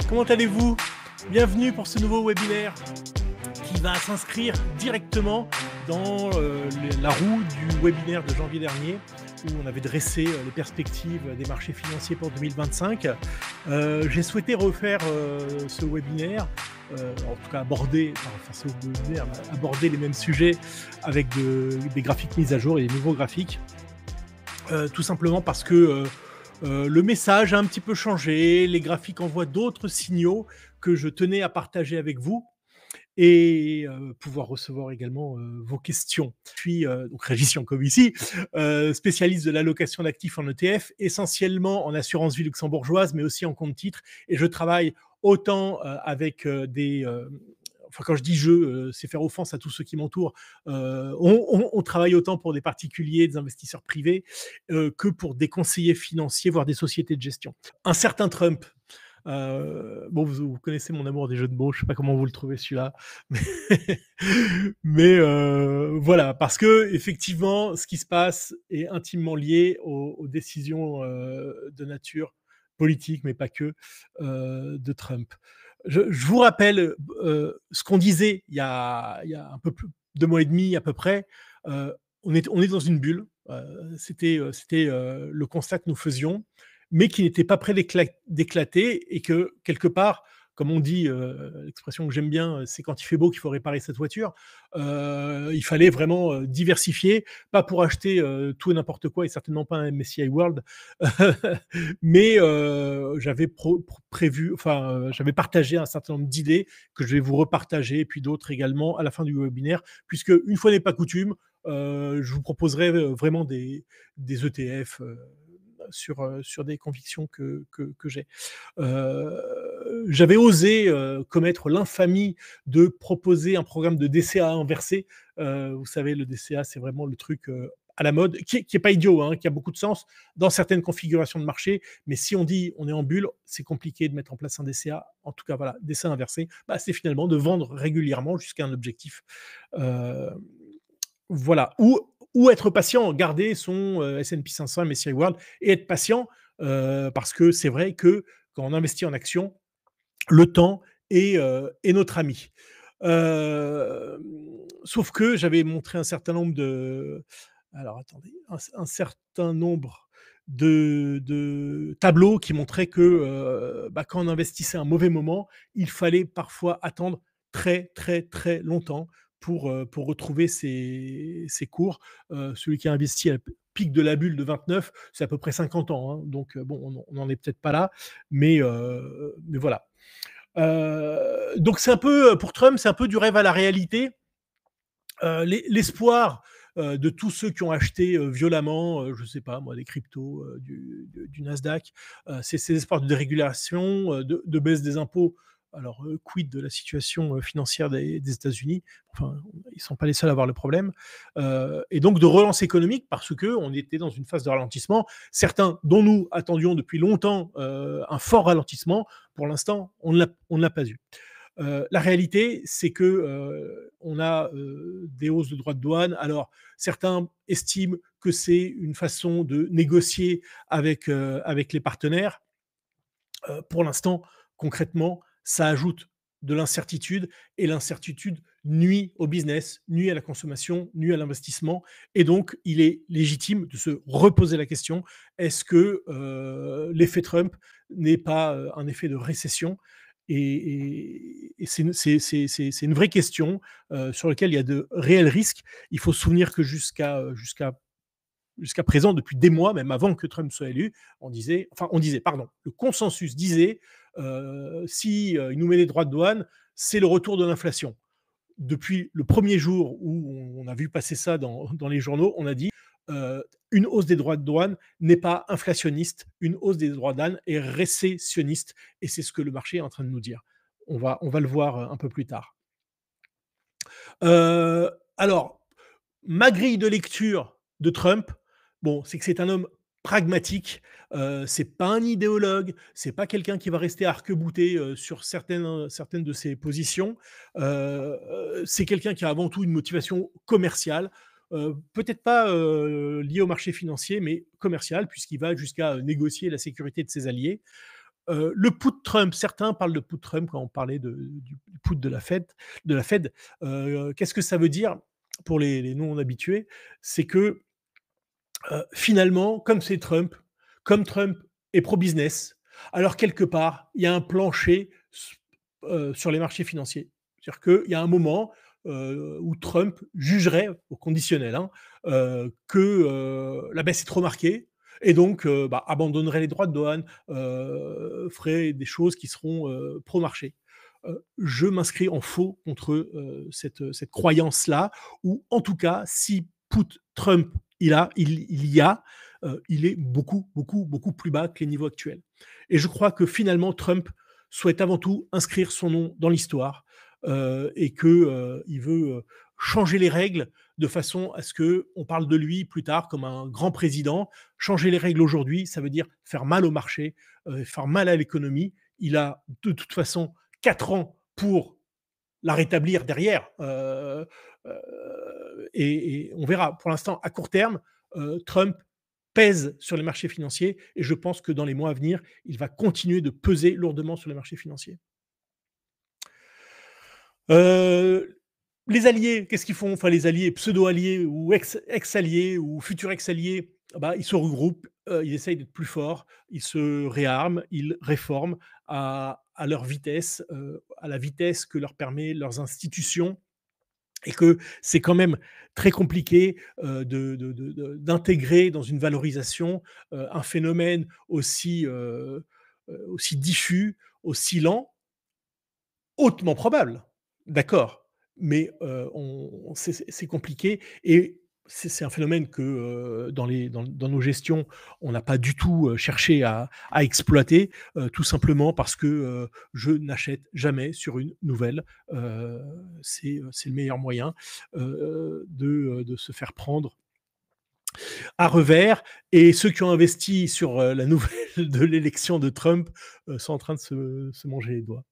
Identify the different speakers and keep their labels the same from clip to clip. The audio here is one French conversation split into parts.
Speaker 1: comment allez-vous? Bienvenue pour ce nouveau webinaire qui va s'inscrire directement dans la roue du webinaire de janvier dernier où on avait dressé les perspectives des marchés financiers pour 2025. J'ai souhaité refaire ce webinaire, en tout cas aborder les mêmes sujets avec des graphiques mis à jour et des nouveaux graphiques. Tout simplement parce que le message a un petit peu changé, les graphiques envoient d'autres signaux que je tenais à partager avec vous et pouvoir recevoir également vos questions. Je suis donc Régis Jancovici, spécialiste de l'allocation d'actifs en ETF, essentiellement en assurance vie luxembourgeoise, mais aussi en compte titres. Et je travaille autant avec enfin, quand je dis je, c'est faire offense à tous ceux qui m'entourent. On travaille autant pour des particuliers, des investisseurs privés, que pour des conseillers financiers, voire des sociétés de gestion. Un certain Trump, bon, vous connaissez mon amour des jeux de mots, je sais pas comment vous le trouvez celui-là, mais voilà, parce que effectivement, ce qui se passe est intimement lié aux décisions de nature politique, mais pas que, de Trump. Je vous rappelle ce qu'on disait il y a un peu plus 2 mois et demi à peu près. On est dans une bulle. C'était le constat que nous faisions, mais qui n'était pas prêt d'éclater et que quelque part, comme on dit, l'expression que j'aime bien, c'est quand il fait beau qu'il faut réparer cette voiture. Il fallait vraiment diversifier, pas pour acheter tout et n'importe quoi et certainement pas un MSCI World, mais j'avais prévu, enfin, j'avais partagé un certain nombre d'idées que je vais vous repartager, et puis d'autres également à la fin du webinaire, puisque une fois n'est pas coutume, je vous proposerai vraiment des ETF sur des convictions que j'ai. J'avais osé commettre l'infamie de proposer un programme de DCA inversé. Vous savez, le DCA, c'est vraiment le truc à la mode, qui est pas idiot, hein, qui a beaucoup de sens dans certaines configurations de marché, mais si on dit on est en bulle, c'est compliqué de mettre en place un DCA. En tout cas, voilà, DCA inversé, c'est finalement de vendre régulièrement jusqu'à un objectif. Voilà, ou être patient, garder son S&P 500, MSCI World et être patient, parce que c'est vrai que quand on investit en actions, le temps est notre ami. Sauf que j'avais montré un certain nombre de... Alors attendez, un certain nombre de tableaux qui montraient que quand on investissait à un mauvais moment, il fallait parfois attendre très très très longtemps pour retrouver ses cours. Celui qui a investi à la pic de la bulle de 29, c'est à peu près 50 ans. Hein, donc bon, on n'en est peut-être pas là, mais voilà. Donc c'est un peu, pour Trump, c'est un peu du rêve à la réalité. L'espoir de tous ceux qui ont acheté violemment, je ne sais pas moi, des cryptos, du Nasdaq, c'est ces espoirs de dérégulation, de baisse des impôts. Alors, quid de la situation financière des États-Unis? Enfin, ils ne sont pas les seuls à avoir le problème. Et donc de relance économique, parce qu'on était dans une phase de ralentissement. Certains, dont nous attendions depuis longtemps un fort ralentissement, pour l'instant, on ne l'a pas eu. La réalité, c'est que on a des hausses de droits de douane. Alors, certains estiment que c'est une façon de négocier avec les partenaires. Pour l'instant, concrètement, ça ajoute de l'incertitude et l'incertitude nuit au business, nuit à la consommation, nuit à l'investissement. Et donc, il est légitime de se reposer la question, est-ce que l'effet Trump n'est pas un effet de récession? Et c'est une vraie question sur laquelle il y a de réels risques. Il faut se souvenir que jusqu'à présent, depuis des mois, même avant que Trump soit élu, le consensus disait, si il nous met des droits de douane, c'est le retour de l'inflation. Depuis le premier jour où on a vu passer ça dans les journaux, on a dit une hausse des droits de douane n'est pas inflationniste, une hausse des droits de douane est récessionniste, et c'est ce que le marché est en train de nous dire. On va le voir un peu plus tard. Alors, ma grille de lecture de Trump, bon, c'est que c'est un homme pragmatique. C'est pas un idéologue, c'est pas quelqu'un qui va rester arc-bouté sur certaines de ses positions. C'est quelqu'un qui a avant tout une motivation commerciale, peut-être pas liée au marché financier, mais commerciale, puisqu'il va jusqu'à négocier la sécurité de ses alliés. Le put Trump, certains parlent de put Trump quand on parlait du put de la Fed. Qu'est-ce que ça veut dire pour les non-habitués? C'est que finalement, comme Trump est pro-business, alors quelque part, il y a un plancher sur les marchés financiers. C'est-à-dire qu'il y a un moment où Trump jugerait, au conditionnel, hein, que la baisse est trop marquée, et donc abandonnerait les droits de douane, ferait des choses qui seront pro-marché. Je m'inscris en faux contre cette croyance-là, ou en tout cas, si put Trump il est beaucoup, beaucoup, beaucoup plus bas que les niveaux actuels. Et je crois que finalement, Trump souhaite avant tout inscrire son nom dans l'histoire, et qu'il veut changer les règles de façon à ce qu'on parle de lui plus tard comme un grand président. Changer les règles aujourd'hui, ça veut dire faire mal au marché, faire mal à l'économie. Il a de toute façon 4 ans pour la rétablir derrière. Et on verra. Pour l'instant, à court terme, Trump pèse sur les marchés financiers, et je pense que dans les mois à venir, il va continuer de peser lourdement sur les marchés financiers. Euh, les alliés, qu'est-ce qu'ils font? Enfin, les alliés, pseudo-alliés ou ex-alliés ou futurs ex-alliés, ils se regroupent, ils essayent d'être plus forts, ils se réarment, ils réforment à leur vitesse, à la vitesse que leur permet leurs institutions, et que c'est quand même très compliqué d'intégrer dans une valorisation un phénomène aussi diffus, aussi lent, hautement probable, d'accord, mais c'est compliqué, et c'est un phénomène que dans nos gestions, on n'a pas du tout cherché à exploiter, tout simplement parce que je n'achète jamais sur une nouvelle. Euh, c'est le meilleur moyen de se faire prendre à revers, et ceux qui ont investi sur la nouvelle de l'élection de Trump sont en train de se manger les doigts.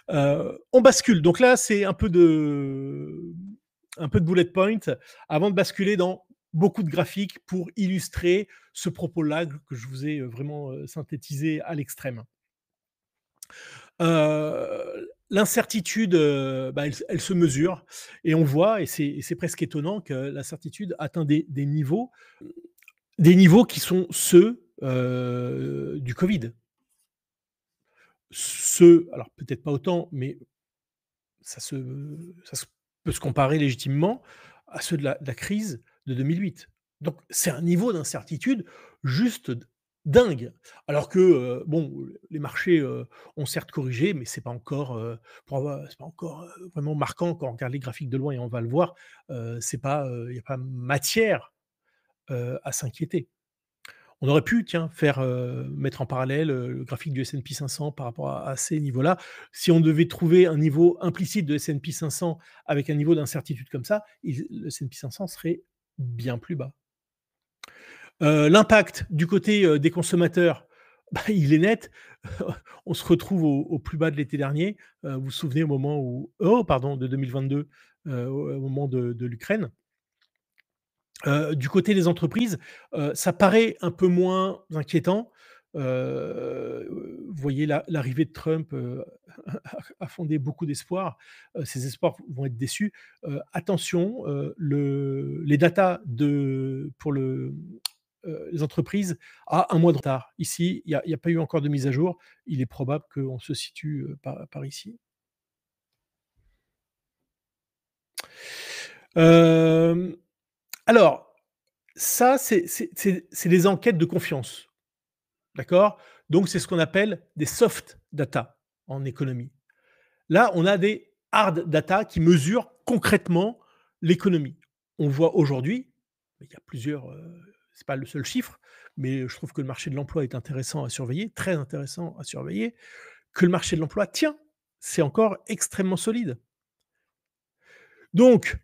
Speaker 1: On bascule. Donc là, c'est un peu de bullet point avant de basculer dans beaucoup de graphiques pour illustrer ce propos-là que je vous ai vraiment synthétisé à l'extrême. L'incertitude, elle se mesure, et on voit, et c'est presque étonnant, que l'incertitude atteint des niveaux qui sont ceux du Covid. Alors peut-être pas autant, mais ça peut se comparer légitimement à ceux de la crise de 2008. Donc c'est un niveau d'incertitude juste dingue. Alors que les marchés ont certes corrigé, mais c'est pas encore vraiment marquant quand on regarde les graphiques de loin, et on va le voir. C'est pas, il n'y a pas matière à s'inquiéter. On aurait pu, tiens, mettre en parallèle le graphique du S&P 500 par rapport à ces niveaux-là. Si on devait trouver un niveau implicite de S&P 500 avec un niveau d'incertitude comme ça, le S&P 500 serait bien plus bas. L'impact du côté des consommateurs, il est net. On se retrouve au plus bas de l'été dernier. Vous vous souvenez au moment de 2022, au moment de l'Ukraine. Du côté des entreprises, ça paraît un peu moins inquiétant. Vous voyez l'arrivée de Trump a fondé beaucoup d'espoirs. Ces espoirs vont être déçus. Attention, les datas pour les entreprises a un mois de retard. Ici, il n'y a pas eu encore de mise à jour. Il est probable qu'on se situe par ici. Alors, ça, c'est des enquêtes de confiance. D'accord? Donc, c'est ce qu'on appelle des soft data en économie. Là, on a des hard data qui mesurent concrètement l'économie. On voit aujourd'hui, il y a plusieurs, c'est pas le seul chiffre, mais je trouve que le marché de l'emploi est intéressant à surveiller, très intéressant à surveiller, que le marché de l'emploi tient. C'est encore extrêmement solide. Donc,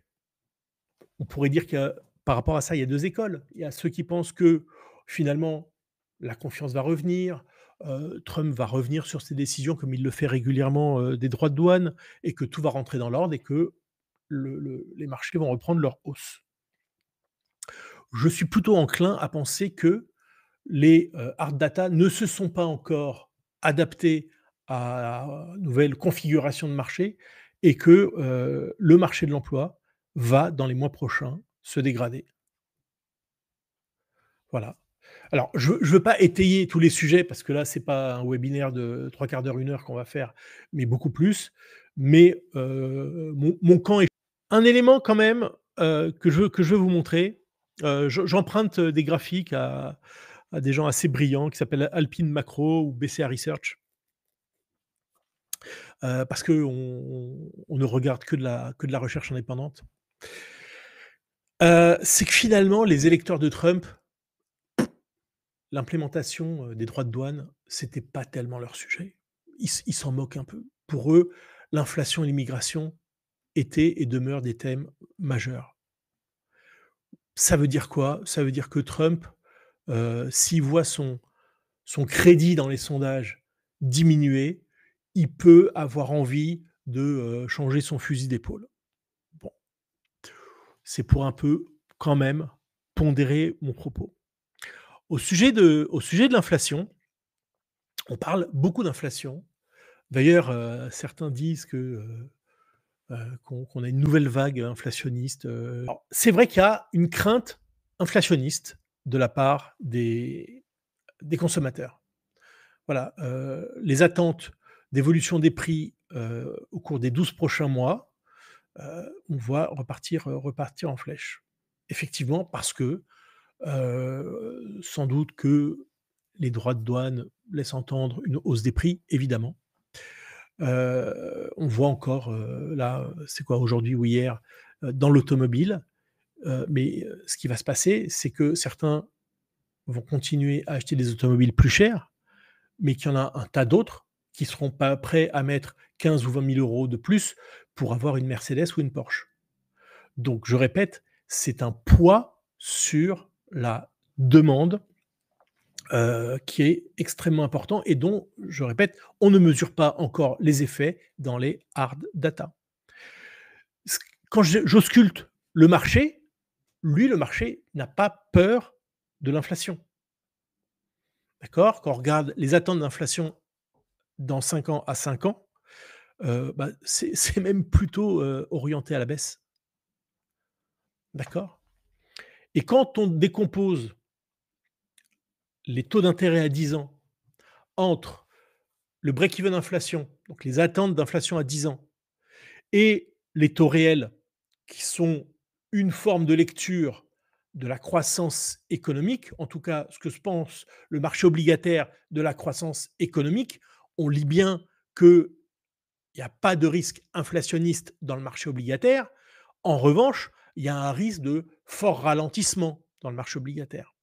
Speaker 1: on pourrait dire que par rapport à ça, il y a 2 écoles. Il y a ceux qui pensent que finalement, la confiance va revenir, Trump va revenir sur ses décisions comme il le fait régulièrement, des droits de douane, et que tout va rentrer dans l'ordre, et que les marchés vont reprendre leur hausse. Je suis plutôt enclin à penser que les hard data ne se sont pas encore adapté à la nouvelle configuration de marché et que, le marché de l'emploi va, dans les mois prochains, se dégrader. Voilà. Alors je veux pas étayer tous les sujets parce que là, c'est pas un webinaire de 3/4 d'heure, 1 heure qu'on va faire, mais beaucoup plus. Mais, mon camp est un élément quand même, que je veux vous montrer, j'emprunte des graphiques à des gens assez brillants qui s'appellent Alpine Macro ou BCA Research, parce qu'on ne regarde que de la recherche indépendante. C'est que finalement les électeurs de Trump, l'implémentation, des droits de douane, c'était pas tellement leur sujet. Ils s'en moquent un peu. Pour eux, l'inflation et l'immigration étaient et demeurent des thèmes majeurs. Ça veut dire quoi? Ça veut dire que Trump, s'il voit son crédit dans les sondages diminuer, il peut avoir envie de, changer son fusil d'épaule. Bon, c'est pour un peu, quand même, pondérer mon propos. Au sujet de l'inflation, on parle beaucoup d'inflation. D'ailleurs, certains disent que, qu'on a une nouvelle vague inflationniste. Alors, c'est vrai qu'il y a une crainte inflationniste de la part des consommateurs. Voilà, les attentes d'évolution des prix, au cours des 12 prochains mois, on voit repartir en flèche. Effectivement, parce que, sans doute que les droits de douane laissent entendre une hausse des prix, évidemment. On voit encore, là, c'est quoi, aujourd'hui ou hier, dans l'automobile, mais ce qui va se passer, c'est que certains vont continuer à acheter des automobiles plus chères, mais qu'il y en a un tas d'autres qui seront pas prêts à mettre 15 ou 20 000 € de plus pour avoir une Mercedes ou une Porsche. Donc je répète, c'est un poids sur la demande, qui est extrêmement important et dont, je répète, on ne mesure pas encore les effets dans les hard data. Ce Quand j'ausculte le marché, lui, le marché n'a pas peur de l'inflation. D'accord? Quand on regarde les attentes d'inflation dans 5 ans à 5 ans, bah, c'est même plutôt, orienté à la baisse. D'accord? Et quand on décompose les taux d'intérêt à 10 ans entre le break-even inflation, donc les attentes d'inflation à 10 ans, et les taux réels qui sont une forme de lecture de la croissance économique, en tout cas ce que se pense le marché obligataire de la croissance économique, on lit bien qu'il n'y a pas de risque inflationniste dans le marché obligataire. En revanche, il y a un risque de fort ralentissement dans le marché obligataire.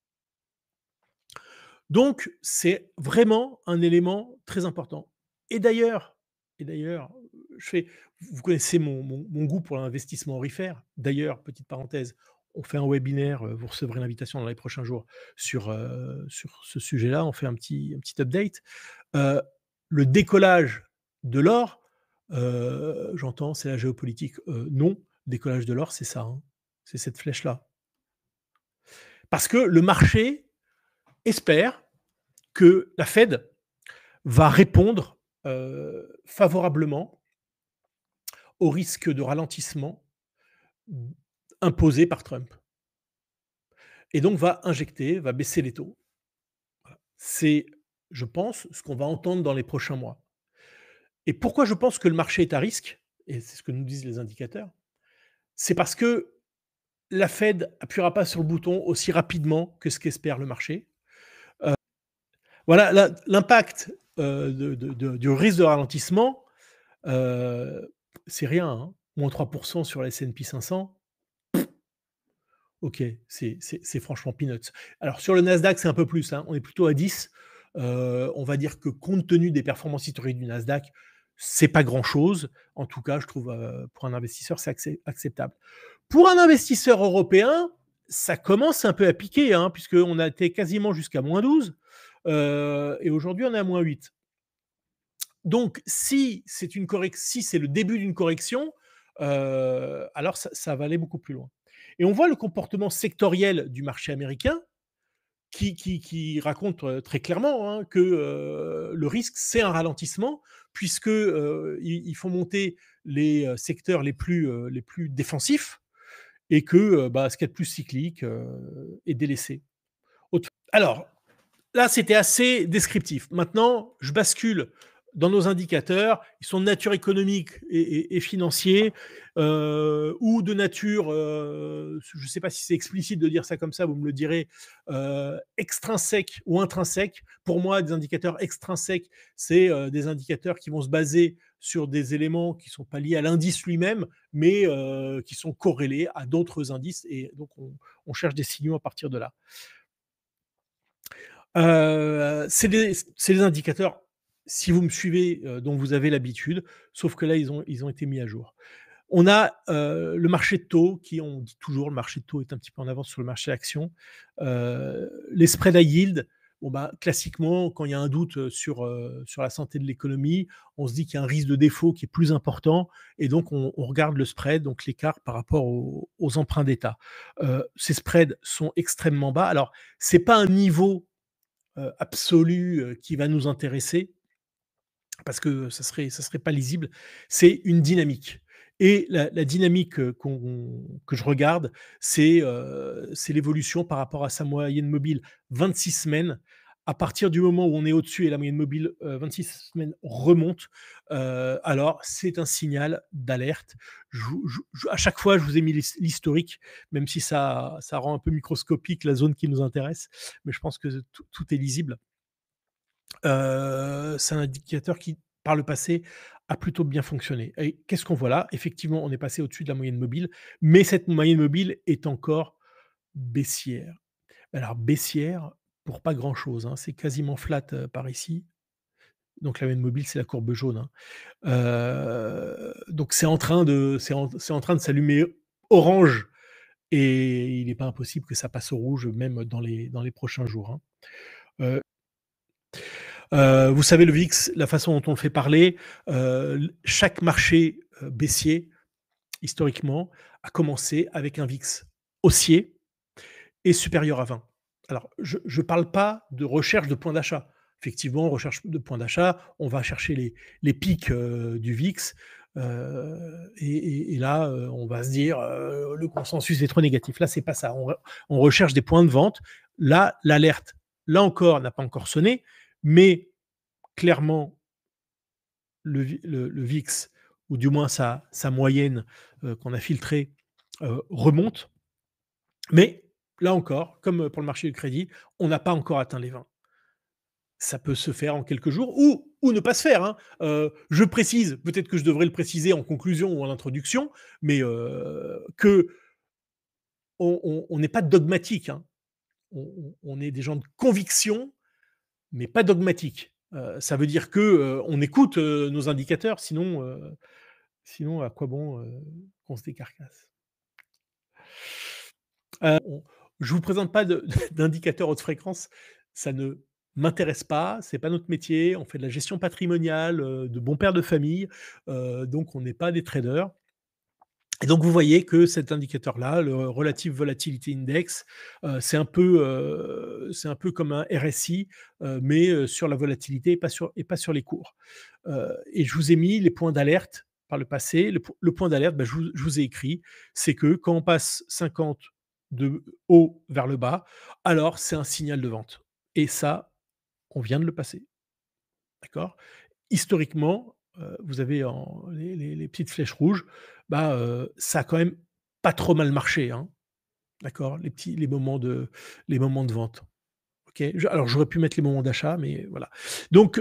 Speaker 1: Donc, c'est vraiment un élément très important. Et d'ailleurs, je fais vous connaissez mon goût pour l'investissement aurifère. D'ailleurs, petite parenthèse, on fait un webinaire, vous recevrez l'invitation dans les prochains jours sur ce sujet-là. On fait un petit update. Heu, le décollage de l'or, j'entends, c'est la géopolitique. Non, décollage de l'or, c'est ça, hein, c'est cette flèche-là. Parce que le marché espère que la Fed va répondre, favorablement au risque de ralentissement imposé par Trump et donc va baisser les taux. C'est, je pense, ce qu'on va entendre dans les prochains mois. Et pourquoi je pense que le marché est à risque? Et c'est ce que nous disent les indicateurs. C'est parce que la Fed appuiera pas sur le bouton aussi rapidement que ce qu'espère le marché. Voilà, l'impact, du risque de ralentissement, c'est rien, hein. -3 sur la S&P 500, OK, c'est franchement peanuts. Alors sur le Nasdaq, c'est un peu plus, hein, on est plutôt à 10. On va dire que compte tenu des performances historiques du Nasdaq, c'est pas grand-chose. En tout cas, je trouve, pour un investisseur, c'est acceptable. Pour un investisseur européen, ça commence un peu à piquer, hein, puisqu'on a été quasiment jusqu'à -12, et aujourd'hui on est à -8. Donc si c'est le début d'une correction, alors ça va aller beaucoup plus loin et on voit le comportement sectoriel du marché américain qui raconte, très clairement, hein, que, le risque, c'est un ralentissement puisque, ils font monter les, secteurs les plus défensifs et que, bah, ce qu'il y a de plus cyclique, est délaissé. Alors, là, c'était assez descriptif. Maintenant, je bascule dans nos indicateurs. Ils sont de nature économique et financier, ou de nature, je ne sais pas si c'est explicite de dire ça comme ça, vous me le direz, extrinsèque ou intrinsèque. Pour moi, des indicateurs extrinsèques, c'est des indicateurs qui vont se baser sur des éléments qui ne sont pas liés à l'indice lui-même, mais qui sont corrélés à d'autres indices. Et donc, on cherche des signaux à partir de là. C'est des indicateurs, si vous me suivez, dont vous avez l'habitude, sauf que là, ils ont été mis à jour. On a, le marché de taux qui, on dit toujours, le marché de taux est un petit peu en avance sur le marché actions. Les spreads à yield, bon, bah, classiquement, quand il y a un doute, sur la santé de l'économie, on se dit qu'il y a un risque de défaut qui est plus important et donc on regarde le spread, donc l'écart par rapport aux emprunts d'État. Ces spreads sont extrêmement bas. Alors, c'est pas un niveau absolu qui va nous intéresser parce que ça serait pas lisible. C'est une dynamique et la dynamique, que je regarde, c'est l'évolution par rapport à sa moyenne mobile 26 semaines. À partir du moment où on est au-dessus et la moyenne mobile, 26 semaines remonte, alors c'est un signal d'alerte. À chaque fois, je vous ai mis l'historique, même si ça rend un peu microscopique la zone qui nous intéresse, mais je pense que tout est lisible. C'est un indicateur qui, par le passé, a plutôt bien fonctionné et qu'est-ce qu'on voit là? Effectivement, on est passé au-dessus de la moyenne mobile, mais cette moyenne mobile est encore baissière. Alors baissière pour pas grand-chose, hein, c'est quasiment flat, par ici. Donc la moyenne mobile, c'est la courbe jaune, hein. Donc c'est en train de s'allumer orange et il n'est pas impossible que ça passe au rouge même dans les prochains jours, hein. Heu vous savez, le VIX, la façon dont on le fait parler, chaque marché, baissier, historiquement, a commencé avec un VIX haussier et supérieur à 20. Alors, je ne parle pas de recherche de points d'achat. Effectivement, recherche de points d'achat, on va chercher les pics, du VIX, et là, on va se dire, «Le consensus est trop négatif». Là, c'est pas ça. On recherche des points de vente. Là, l'alerte, là encore, n'a pas encore sonné, mais clairement, le VIX, ou du moins sa moyenne, qu'on a filtrée, remonte. Mais là encore, comme pour le marché du crédit, on n'a pas encore atteint les 20. Ça peut se faire en quelques jours ou ne pas se faire, hein. Je précise, peut-être que je devrais le préciser en conclusion ou en introduction, mais qu'on n'est pas dogmatique, hein. On est des gens de conviction, mais pas dogmatique. Ça veut dire que, on écoute, nos indicateurs, sinon à quoi bon, qu'on se décarcasse? On Je vous présente pas de d'indicateurs haute fréquence, ça ne m'intéresse pas, c'est pas notre métier, on fait de la gestion patrimoniale, de bons pères de famille, donc on n'est pas des traders et donc vous voyez que cet indicateur-là, le Relative Volatility Index, c'est un peu comme un RSI, mais sur la volatilité et pas sur les cours. Et je vous ai mis les points d'alerte par le passé. Le point d'alerte, bah, je vous ai écrit, c'est que quand on passe 50 de haut vers le bas, alors c'est un signal de vente et ça, on vient de le passer, d'accord? Historiquement, vous avez en les petites flèches rouges, bah, ça a quand même pas trop mal marché, hein, d'accord? Les moments de vente. OK. Alors j'aurais pu mettre les moments d'achat, mais voilà. Donc,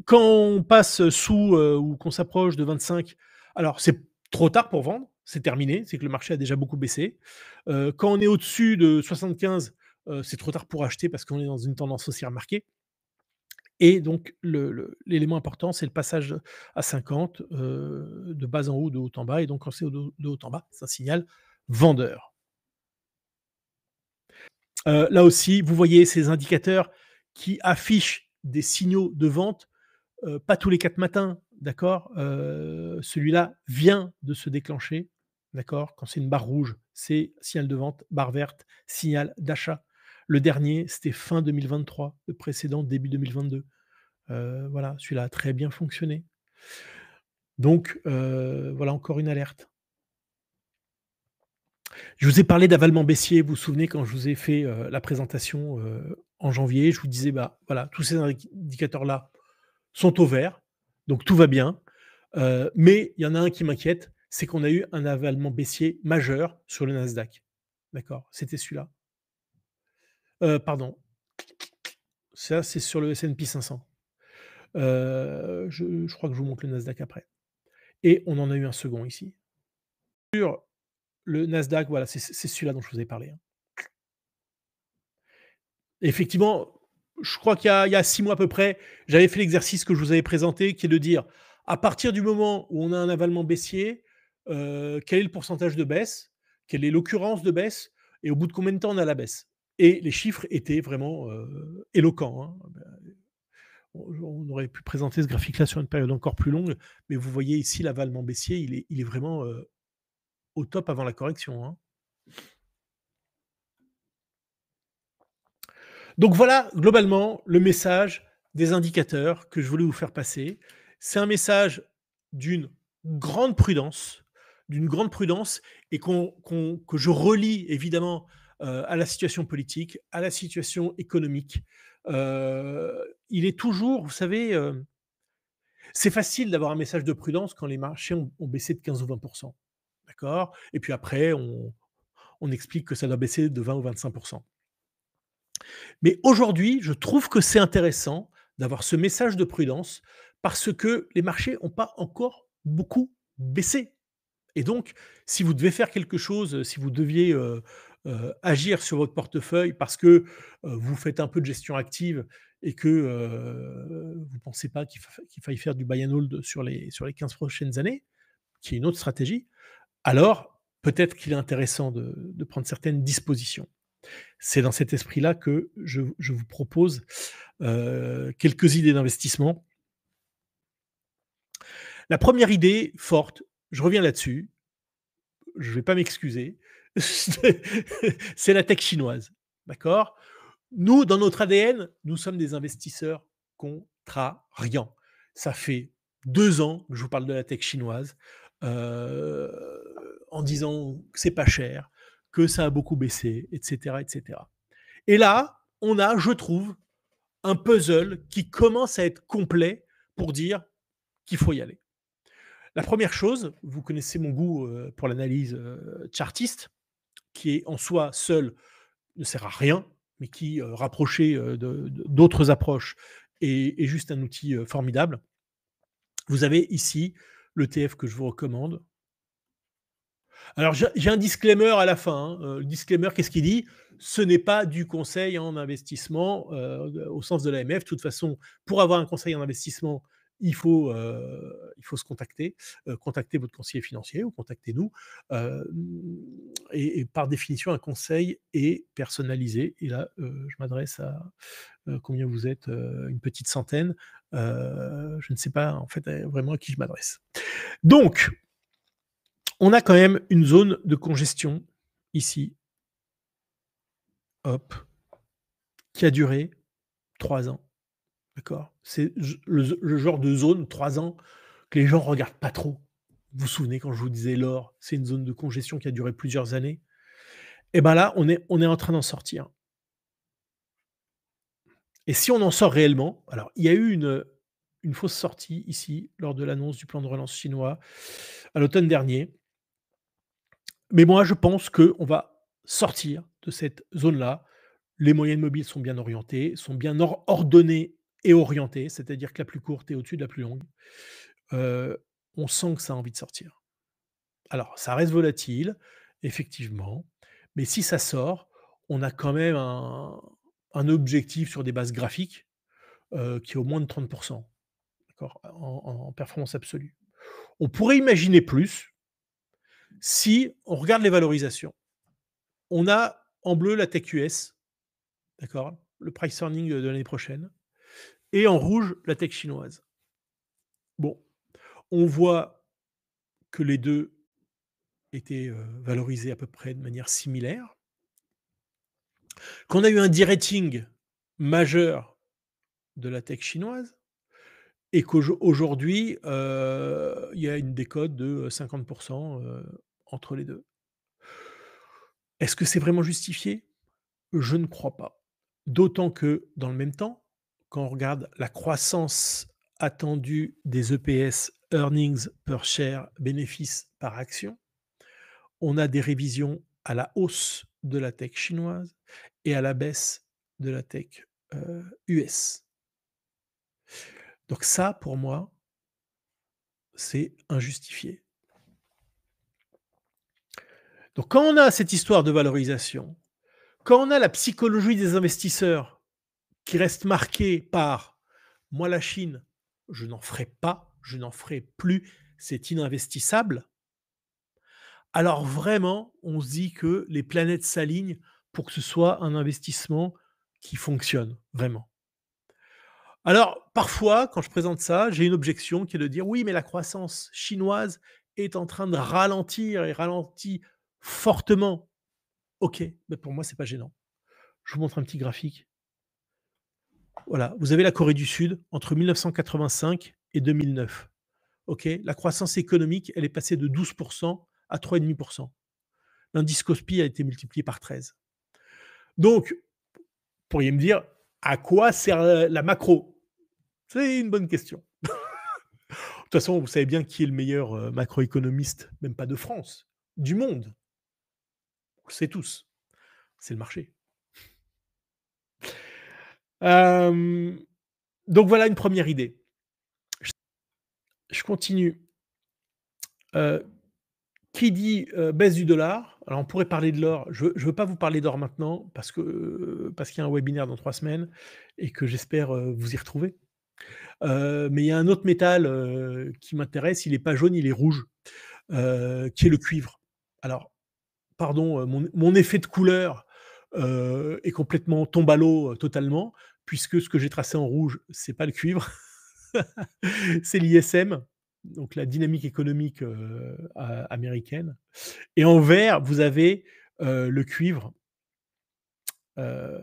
Speaker 1: quand on passe sous, ou qu'on s'approche de 25, alors c'est trop tard pour vendre, c'est terminé, c'est que le marché a déjà beaucoup baissé. Quand on est au-dessus de 75, c'est trop tard pour acheter parce qu'on est dans une tendance haussière marquée et donc l'élément important, c'est le passage à 50, de bas en haut, de haut en bas et donc quand c'est de haut en bas, c'est un signal vendeur. Là aussi, vous voyez ces indicateurs qui affichent des signaux de vente, pas tous les 4 matins, d'accord? Celui-là vient de se déclencher, d'accord? Quand c'est une barre rouge, c'est signal de vente, barre verte, signal d'achat. Le dernier, c'était fin 2023, le précédent début 2022. Voilà, celui-là a très bien fonctionné. Donc voilà encore une alerte. Je vous ai parlé d'avalement baissier, vous vous souvenez quand je vous ai fait, la présentation, en janvier, je vous disais: «Bah, voilà, tous ces indicateurs-là sont au vert, donc tout va bien». Mais il y en a un qui m'inquiète, c'est qu'on a eu un avalement baissier majeur sur le Nasdaq. D'accord? C'était celui-là. Pardon, ça c'est sur le S&P 500. Je crois que je vous montre le Nasdaq après et on en a eu un second ici. Sur le Nasdaq, voilà, c'est celui-là dont je vous ai parlé, hein. Effectivement, je crois qu'il y a 6 mois à peu près, j'avais fait l'exercice que je vous avais présenté, qui est de dire: à partir du moment où on a un avalement baissier, quel est le pourcentage de baisse? Quelle est l'occurrence de baisse? Et au bout de combien de temps on a la baisse? Et les chiffres étaient vraiment, éloquents, hein. On aurait pu présenter ce graphique-là sur une période encore plus longue, mais vous voyez ici l'avalement baissier, il est vraiment, au top avant la correction, hein. Donc voilà, globalement, le message des indicateurs que je voulais vous faire passer. C'est un message d'une grande prudence, d'une grande prudence et que je relie évidemment à la situation politique, à la situation économique. Il est toujours, vous savez, c'est facile d'avoir un message de prudence quand les marchés ont baissé de 15 ou 20. D'accord. Et puis après, on explique que ça doit baisser de 20 ou 25. Mais aujourd'hui, je trouve que c'est intéressant d'avoir ce message de prudence parce que les marchés n'ont pas encore beaucoup baissé. Et donc, si vous devez faire quelque chose, si vous deviez agir sur votre portefeuille parce que vous faites un peu de gestion active et que vous ne pensez pas qu'il faille faire du buy and hold sur les 15 prochaines années, qui est une autre stratégie, alors peut-être qu'il est intéressant de prendre certaines dispositions. C'est dans cet esprit-là que je vous propose, quelques idées d'investissement. La première idée forte, je reviens là-dessus, je ne vais pas m'excuser, c'est la tech chinoise, d'accord? Nous, dans notre ADN, nous sommes des investisseurs contrariants. Ça fait 2 ans que je vous parle de la tech chinoise, heu, en disant que c'est pas cher, que ça a beaucoup baissé et cetera et cetera. Et là, on a, je trouve, un puzzle qui commence à être complet pour dire qu'il faut y aller. La première chose, vous connaissez mon goût pour l'analyse chartiste, qui est en soi seul ne sert à rien, mais qui, rapproché d'autres approches, est juste un outil formidable. Vous avez ici l'ETF que je vous recommande. Alors j'ai un disclaimer à la fin, hein, le disclaimer, qu'est-ce qu'il dit? Ce n'est pas du conseil en investissement, au sens de l'AMF. De toute façon, pour avoir un conseil en investissement, il faut se contacter, contacter votre conseiller financier ou contactez-nous, hem et par définition, un conseil est personnalisé et là, je m'adresse à, combien vous êtes? Une petite centaine, je ne sais pas en fait, vraiment à qui je m'adresse. Donc on a quand même une zone de congestion ici, hop, qui a duré 3 ans, d'accord? C'est le genre de zone, 3 ans, que les gens regardent pas trop. Vous vous souvenez quand je vous disais l'or, c'est une zone de congestion qui a duré plusieurs années? Et ben là, on est en train d'en sortir. Et si on en sort réellement, alors il y a eu une fausse sortie ici, lors de l'annonce du plan de relance chinois à l'automne dernier. Mais moi, je pense qu'on va sortir de cette zone-là. Les moyennes mobiles sont bien orientées, sont bien ordonnées et orientées, c'est-à-dire que la plus courte est au-dessus de la plus longue. Heu, on sent que ça a envie de sortir. Alors, ça reste volatile, effectivement, mais si ça sort, on a quand même un objectif sur des bases graphiques, qui est au moins de 30, d'accord? En performance absolue. On pourrait imaginer plus si on regarde les valorisations. On a en bleu la Tech US, d'accord? Le price earning de l'année prochaine et en rouge la tech chinoise. Bon, on voit que les 2 étaient, valorisés à peu près de manière similaire. qu'on a eu un de-rating majeur de la tech chinoise et qu'aujourd'hui, il y a une décote de 50 entre les 2. Est-ce que c'est vraiment justifié? Je ne crois pas. D'autant que, dans le même temps, quand on regarde la croissance attendue des EPS, earnings per share, bénéfices par action, on a des révisions à la hausse de la tech chinoise et à la baisse de la tech, US. Donc ça, pour moi, c'est injustifié. Donc quand on a cette histoire de valorisation, quand on a la psychologie des investisseurs qui reste marquée par: «Moi, la Chine, je n'en ferai pas, je n'en ferai plus, c'est ininvestissable», alors vraiment, on se dit que les planètes s'alignent pour que ce soit un investissement qui fonctionne vraiment. Alors, parfois, quand je présente ça, j'ai une objection qui est de dire: «Oui, mais la croissance chinoise est en train de ralentir et ralentit fortement». OK, mais pour moi, c'est pas gênant. Je vous montre un petit graphique. Voilà, vous avez la Corée du Sud entre 1985 et 2009. OK, la croissance économique, elle est passée de 12 à 3,5. L'indice Kospi a été multiplié par 13. Donc, vous pourriez me dire: «À quoi sert la macro?» C'est une bonne question. De toute façon, vous savez bien qui est le meilleur, macroéconomiste, même pas de France, du monde. On le sait tous, c'est le marché. Hem, donc voilà une première idée. Je continue. Heu, qui dit, baisse du dollar, alors on pourrait parler de l'or. Je veux pas vous parler d'or maintenant parce qu'il y a un webinaire dans 3 semaines et que j'espère, vous y retrouver. Mais il y a un autre métal, qui m'intéresse, il est pas jaune, il est rouge, qui est le cuivre. Alors pardon, mon effet de couleur, est complètement tombe à l'eau, totalement, puisque ce que j'ai tracé en rouge, c'est pas le cuivre, c'est l'ISM, donc la dynamique économique, américaine, et en vert, vous avez, le cuivre, heu,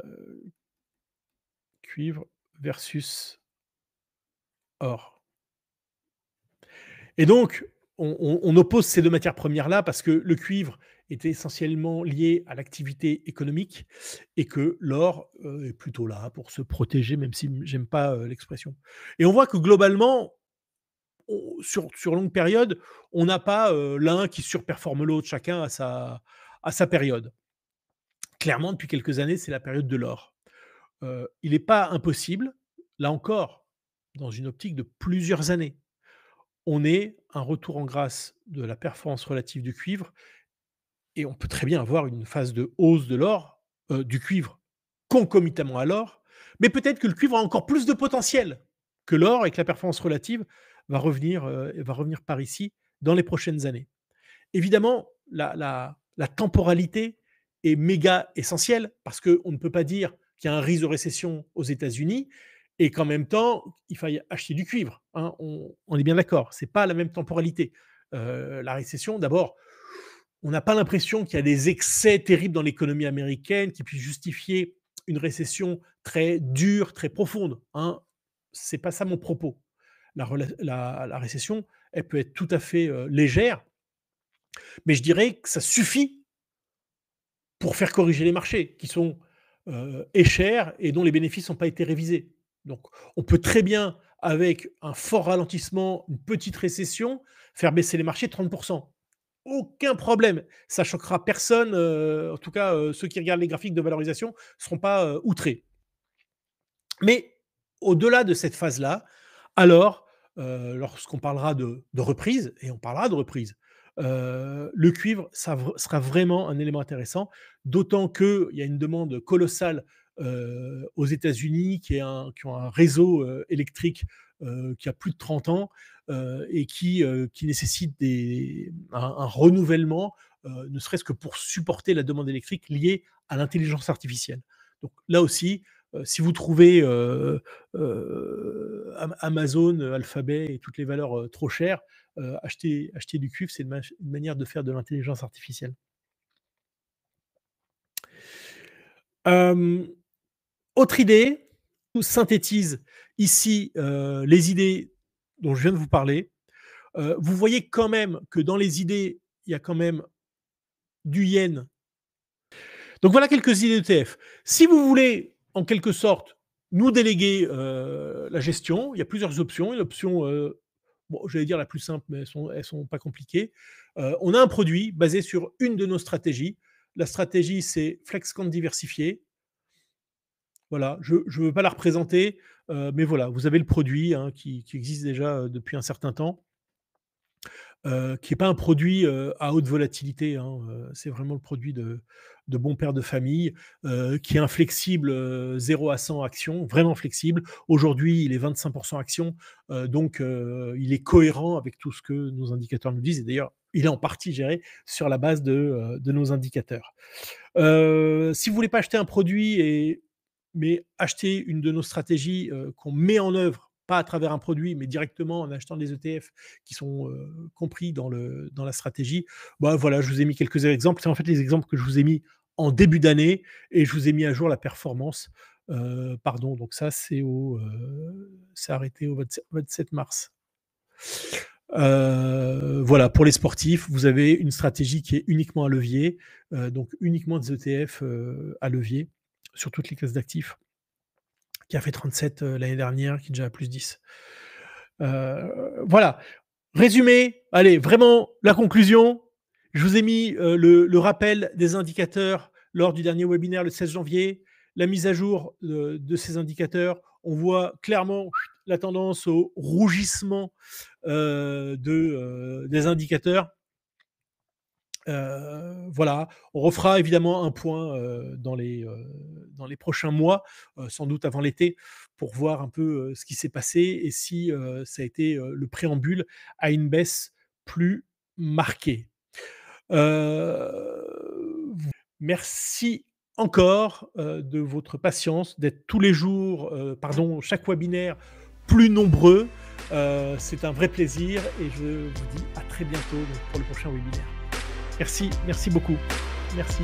Speaker 1: cuivre versus or. Et donc, on oppose ces 2 matières premières-là parce que le cuivre est essentiellement lié à l'activité économique et que l'or, est plutôt là pour se protéger, même si j'aime pas, l'expression. Et on voit que globalement, sur longue période, on n'a pas, l'un qui surperforme l'autre, chacun a sa période. Clairement, depuis quelques années, c'est la période de l'or. Il n'est pas impossible, là encore, dans une optique de plusieurs années, on est un retour en grâce de la performance relative du cuivre et on peut très bien avoir une phase de hausse de l'or, du cuivre concomitamment à l'or, mais peut-être que le cuivre a encore plus de potentiel que l'or et que la performance relative va revenir par ici dans les prochaines années. Évidemment, la temporalité est méga essentielle parce qu'on ne peut pas dire qu'il y a un risque de récession aux États-Unis et qu'en même temps, il faille acheter du cuivre, hein. On est bien d'accord, c'est pas la même temporalité. La récession, d'abord, on n'a pas l'impression qu'il y a des excès terribles dans l'économie américaine qui puissent justifier une récession très dure, très profonde, hein. C'est pas ça mon propos. La récession, elle peut être tout à fait, légère, mais je dirais que ça suffit pour faire corriger les marchés qui sont, et chers et dont les bénéfices n'ont pas été révisés. Donc on peut très bien, avec un fort ralentissement, une petite récession, faire baisser les marchés de 30. Aucun problème. Ça choquera personne, en tout cas, ceux qui regardent les graphiques de valorisation ne seront pas, outrés. Mais au-delà de cette phase-là, alors, lorsqu'on parlera de reprise, et on parlera de reprise, le cuivre, sera vraiment un élément intéressant, d'autant qu'il y a une demande colossale, aux États-Unis qui ont un réseau, électrique, qui a plus de 30 ans, et qui nécessite un renouvellement, ne serait-ce que pour supporter la demande électrique liée à l'intelligence artificielle. Donc là aussi, si vous trouvez, Amazon, Alphabet et toutes les valeurs, trop chères, acheter du cuivre, c'est une manière de faire de l'intelligence artificielle. Hem, autre idée, je synthétise ici, les idées dont je viens de vous parler. Vous voyez quand même que dans les idées, il y a quand même du yen. Donc voilà quelques idées d'ETF. Si vous voulez, en quelque sorte, nous déléguer, la gestion, il y a plusieurs options. Une option, bon, j'allais dire la plus simple, mais elles sont pas compliquées. On a un produit basé sur une de nos stratégies. La stratégie, c'est flex compte diversifié. Voilà, je ne veux pas la représenter, mais voilà, vous avez le produit, hein, qui existe déjà, depuis un certain temps. Qui est pas un produit, à haute volatilité, hein, c'est vraiment le produit de bon père de famille, qui est inflexible, 0 à 100 actions, vraiment flexible. Aujourd'hui, il est 25 actions, donc il est cohérent avec tout ce que nos indicateurs nous disent et d'ailleurs, il est en partie géré sur la base de nos indicateurs. Si vous voulez pas acheter un produit mais acheter une de nos stratégies, qu'on met en œuvre, pas à travers un produit, mais directement en achetant des ETF qui sont, compris dans la stratégie. Bah, voilà, je vous ai mis quelques exemples. C'est en fait les exemples que je vous ai mis en début d'année et je vous ai mis à jour la performance. Pardon, donc ça c'est arrêté au 27 mars. Voilà, pour les sportifs, vous avez une stratégie qui est uniquement à levier, donc uniquement des ETF, à levier sur toutes les classes d'actifs, qui a fait 37, l'année dernière, qui est déjà à +10. Voilà. Résumé, allez, vraiment la conclusion. Je vous ai mis, le rappel des indicateurs lors du dernier webinaire le 16 janvier. La mise à jour, de ces indicateurs, on voit clairement la tendance au rougissement, des indicateurs. Voilà, on refera évidemment un point, dans les prochains mois, sans doute avant l'été, pour voir un peu, ce qui s'est passé et si, ça a été, le préambule à une baisse plus marquée. Merci encore, de votre patience, d'être tous les jours, pardon, chaque webinaire plus nombreux. C'est un vrai plaisir et je vous dis à très bientôt donc pour le prochain webinaire. Merci, merci beaucoup. Merci.